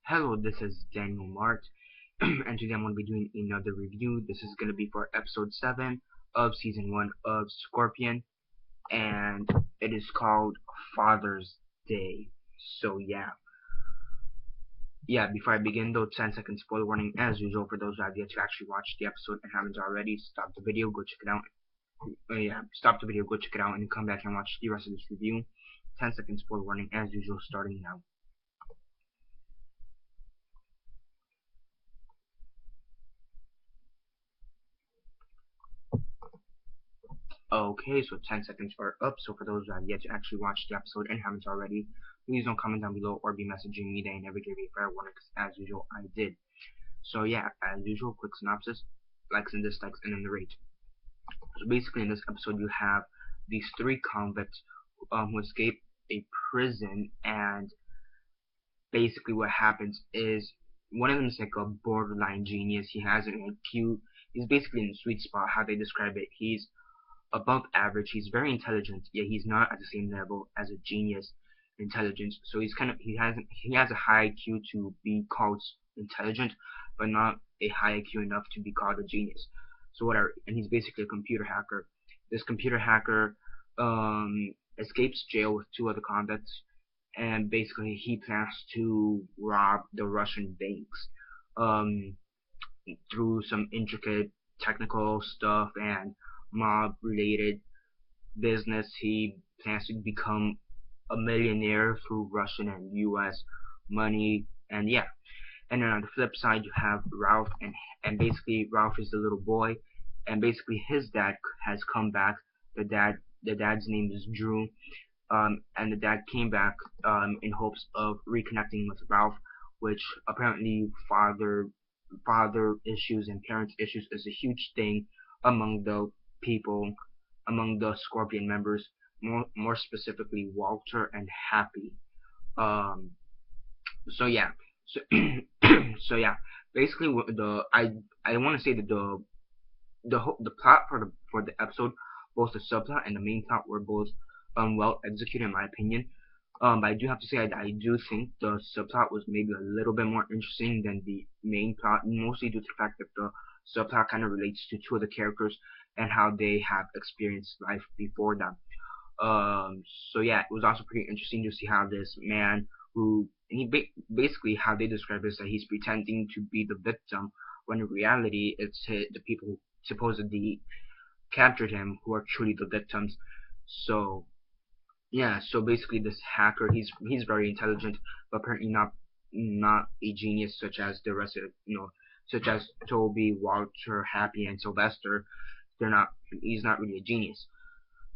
Hello, this is Daniel Mart, and today I'm going to be doing another review. This is going to be for episode 7 of season 1 of Scorpion, and it is called Father's Day. So before I begin though, 10-second spoiler warning as usual for those who have yet to actually watch the episode and haven't already. Stop the video, go check it out. Stop the video, go check it out, and come back and watch the rest of this review. 10-second spoiler warning as usual, starting now. Okay, so 10 seconds are up. So for those who have yet to actually watch the episode and haven't already, please don't comment down below or be messaging me. They never gave you a fair warning, because as usual, I did. So as usual, quick synopsis, likes and dislikes, and then the rate. So basically in this episode you have these 3 convicts who escape a prison, and basically what happens is one of them is like a borderline genius. He has an IQ. He's basically in the sweet spot, how they describe it. He's above average. He's very intelligent, yet he's not at the same level as a genius intelligence. So he has a high IQ to be called intelligent, but not a high IQ enough to be called a genius. So whatever. And he's basically a computer hacker. This computer hacker escapes jail with 2 other convicts, and basically he plans to rob the Russian banks through some intricate technical stuff and mob related business. He plans to become a millionaire through Russian and US money, and and then on the flip side you have Ralph, and basically Ralph is the little boy, and basically his dad has come back. The dad's name is Drew, and the dad came back in hopes of reconnecting with Ralph, which apparently father issues and parents issues is a huge thing among the people, among the Scorpion members, more specifically Walter and Happy. Um, so yeah, so so basically I want to say that the plot for the episode, both the subplot and the main plot, were both well executed in my opinion. But I do have to say I do think the subplot was maybe a little bit more interesting than the main plot, mostly due to the fact that the subplot kind of relates to 2 of the characters and how they have experienced life before them. So it was also pretty interesting to see how this man, who basically how they describe it is that he's pretending to be the victim when in reality it's the people who supposedly captured him who are truly the victims. So so basically this hacker, he's very intelligent, but apparently not a genius such as the rest of such as Toby, Walter, Happy, and Sylvester. He's not really a genius.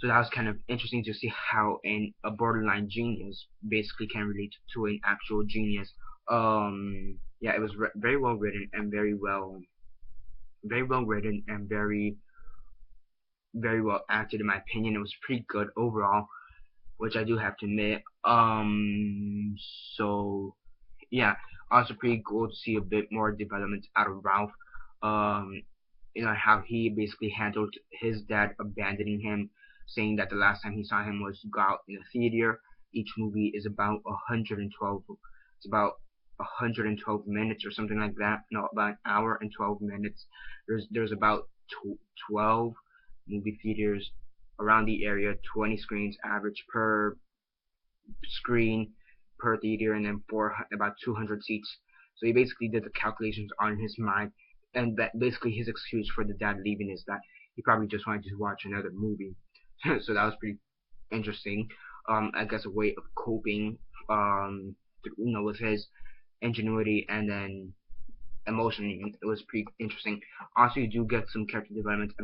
So that was kind of interesting to see how a borderline genius basically can relate to an actual genius. It was very well written and very well written and very well acted in my opinion. It was pretty good overall, which I do have to admit. So also pretty cool to see a bit more development out of Ralph. How he basically handled his dad abandoning him, saying that the last time he saw him was to go out in the theater. Each movie is about 112. It's about 112 minutes or something like that. No, about an hour and 12 minutes. There's about 12 movie theaters around the area, 20 screens average per screen per theater, and then about 200 seats. So he basically did the calculations on his mind, and that basically his excuse for the dad leaving is that he probably just wanted to watch another movie. So that was pretty interesting. I guess a way of coping, with his ingenuity and then emotion. It was pretty interesting. Also, you do get some character development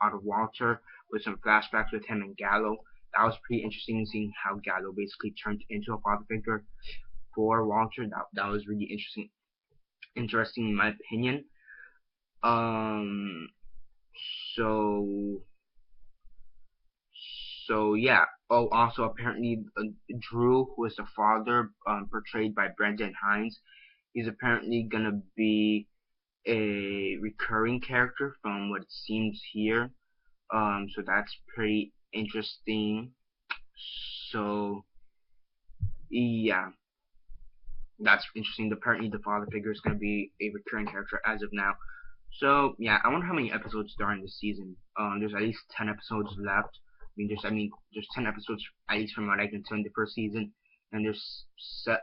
out of Walter, with some flashbacks with him and Gallo. That was pretty interesting, seeing how Gallo basically turned into a father figure for Walter. That was really interesting in my opinion. Oh, also apparently Drew, who is the father, portrayed by Brendan Hines, he's apparently gonna be a recurring character from what it seems here. So that's pretty interesting. So That's interesting. Apparently, the father figure is going to be a recurring character as of now. So yeah, I wonder how many episodes there are in this season. There's at least 10 episodes left. There's 10 episodes at least from what I can tell in the first season, and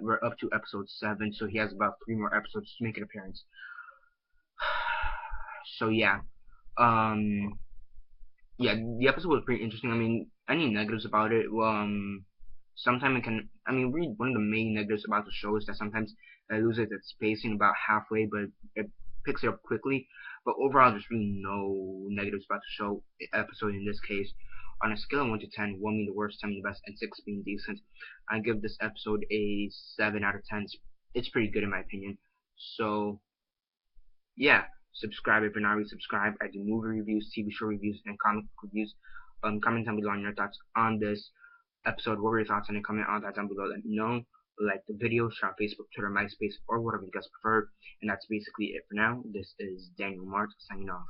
we're up to episode 7, so he has about 3 more episodes to make an appearance. So yeah, um, yeah, the episode was pretty interesting. I mean, any negatives about it? Well, sometimes it can. I mean, really, one of the main negatives about the show is that sometimes it loses its pacing about halfway, but it picks it up quickly. But overall, there's really no negatives about the show episode in this case. On a scale of 1 to 10, 1 being the worst, 10 being the best, and 6 being decent, I give this episode a 7 out of 10. It's pretty good in my opinion. So yeah, subscribe if you're not already subscribed. I do movie reviews, TV show reviews, and comic book reviews. Comment down below on your thoughts on this episode. What were your thoughts on it? Comment on that down below. Let me know. Like the video, share on Facebook, Twitter, MySpace, or whatever you guys prefer. And that's basically it for now. This is Daniel Mart signing off.